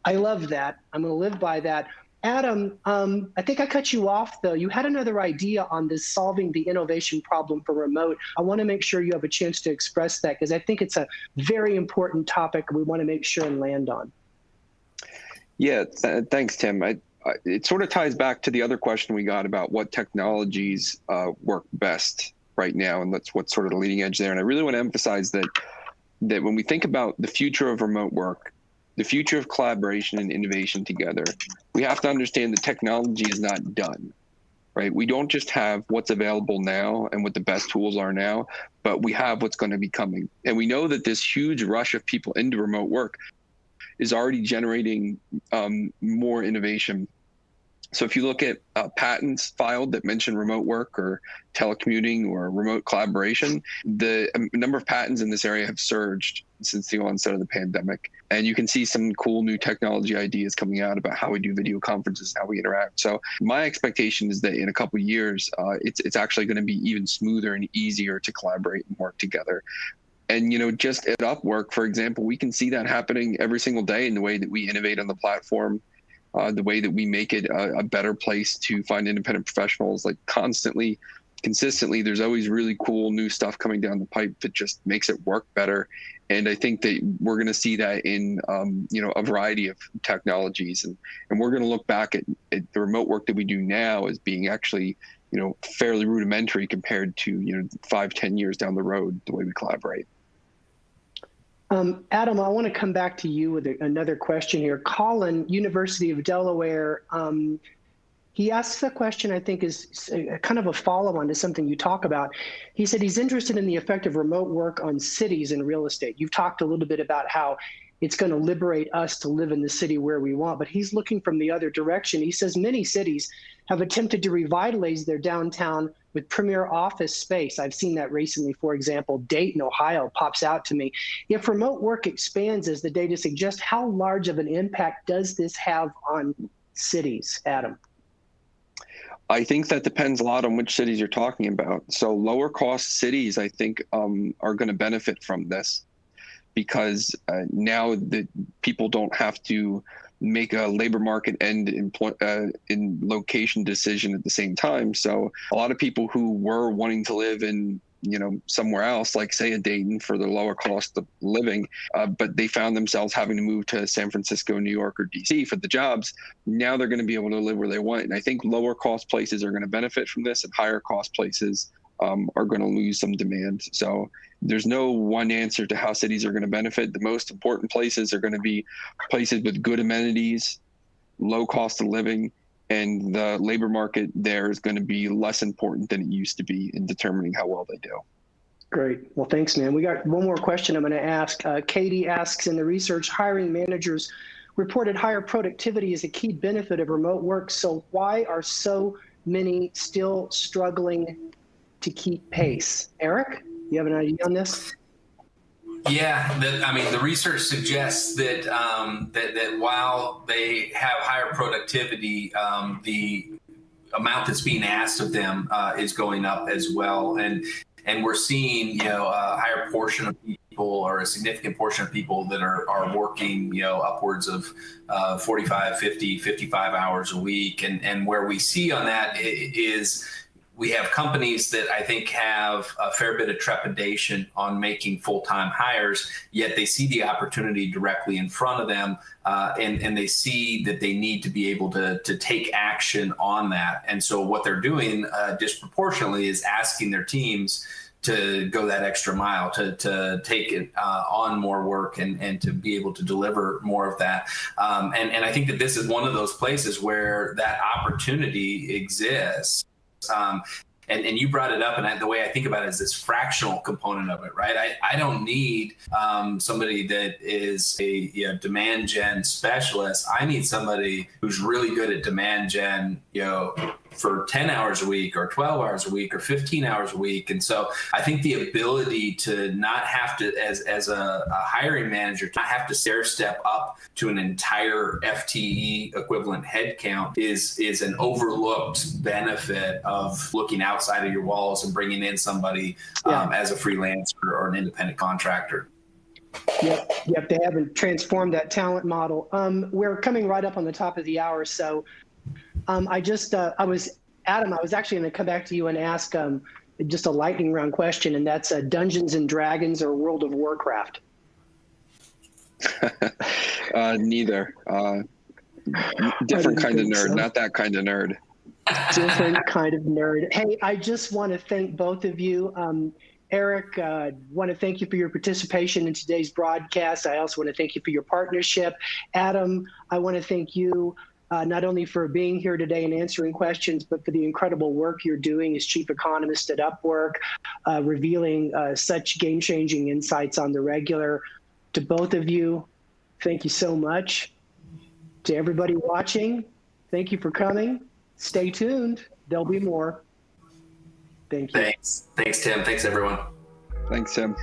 I love that. I'm going to live by that. Adam, I think I cut you off, though. You had another idea on this solving the innovation problem for remote. I want to make sure you have a chance to express that because I think it's a very important topic we want to make sure and land on. Yeah, thanks, Tim. It sort of ties back to the other question we got about what technologies work best right now, and that's what's sort of the leading edge there. And I really want to emphasize that when we think about the future of remote work, the future of collaboration and innovation together, we have to understand that technology is not done, right? We don't just have what's available now and what the best tools are now, but we have what's going to be coming. And we know that this huge rush of people into remote work is already generating more innovation. So if you look at patents filed that mention remote work or telecommuting or remote collaboration, the number of patents in this area have surged since the onset of the pandemic. And you can see some cool new technology ideas coming out about how we do video conferences, how we interact. So my expectation is that in a couple of years, it's actually going to be even smoother and easier to collaborate and work together. And, just at Upwork, for example, we can see that happening every single day in the way that we innovate on the platform. The way that we make it a better place to find independent professionals, like consistently, there's always really cool new stuff coming down the pipe that just makes it work better. And I think that we're going to see that in, a variety of technologies. And we're going to look back at the remote work that we do now as being actually, fairly rudimentary compared to, 5-10 years down the road, the way we collaborate. Adam, I want to come back to you with another question here. Colin, University of Delaware, he asks a question I think is kind of a follow-on to something you talk about. He said he's interested in the effect of remote work on cities and real estate. You've talked a little bit about how it's going to liberate us to live in the city where we want, but he's looking from the other direction. He says many cities have attempted to revitalize their downtown with premier office space. I've seen that recently. For example, Dayton, Ohio pops out to me. If remote work expands, as the data suggests, how large of an impact does this have on cities, Adam? I think that depends a lot on which cities you're talking about. So lower cost cities, I think, are going to benefit from this because now that people don't have to make a labor market and in location decision at the same time. So a lot of people who were wanting to live in, somewhere else, like say a Dayton for the lower cost of living, but they found themselves having to move to San Francisco, New York, or DC for the jobs. Now they're going to be able to live where they want. And I think lower cost places are going to benefit from this, and higher cost places are going to lose some demand. So there's no one answer to how cities are going to benefit. The most important places are going to be places with good amenities, low cost of living, and the labor market there is going to be less important than it used to be in determining how well they do. Great. Well, thanks, man. We got one more question I'm going to ask. Katie asks, in the research, hiring managers reported higher productivity as a key benefit of remote work. So why are so many still struggling to keep pace? Eric, you have an idea on this? Yeah, the research suggests that that while they have higher productivity, the amount that's being asked of them is going up as well, and we're seeing a higher portion of people, or a significant portion of people, that are working upwards of 45, 50, 55 hours a week, and where we see on that is we have companies that I think have a fair bit of trepidation on making full-time hires, yet they see the opportunity directly in front of them, and they see that they need to be able to take action on that. And so what they're doing disproportionately is asking their teams to go that extra mile, to take it on more work and to be able to deliver more of that. And I think that this is one of those places where that opportunity exists. And you brought it up, and the way I think about it is this fractional component of it, right? I don't need somebody that is a demand gen specialist. I need somebody who's really good at demand gen, for 10 hours a week or 12 hours a week or 15 hours a week. And so I think the ability to not have to, as a hiring manager, to not have to stair step up to an entire FTE equivalent headcount is an overlooked benefit of looking outside of your walls and bringing in somebody as a freelancer or an independent contractor. Yep, they haven't transformed that talent model. We're coming right up on the top of the hour, so Adam, I was actually going to come back to you and ask just a lightning round question, and that's Dungeons and Dragons or World of Warcraft? Neither. Different kind of nerd, not that kind of nerd. Different kind of nerd. Hey, I just want to thank both of you. Eric, want to thank you for your participation in today's broadcast. I also want to thank you for your partnership. Adam, I want to thank you not only for being here today and answering questions, but for the incredible work you're doing as chief economist at Upwork, revealing such game-changing insights on the regular. To both of you, thank you so much. To everybody watching, thank you for coming. Stay tuned. There'll be more. Thank you. Thanks, Tim. Thanks, everyone. Thanks, Tim.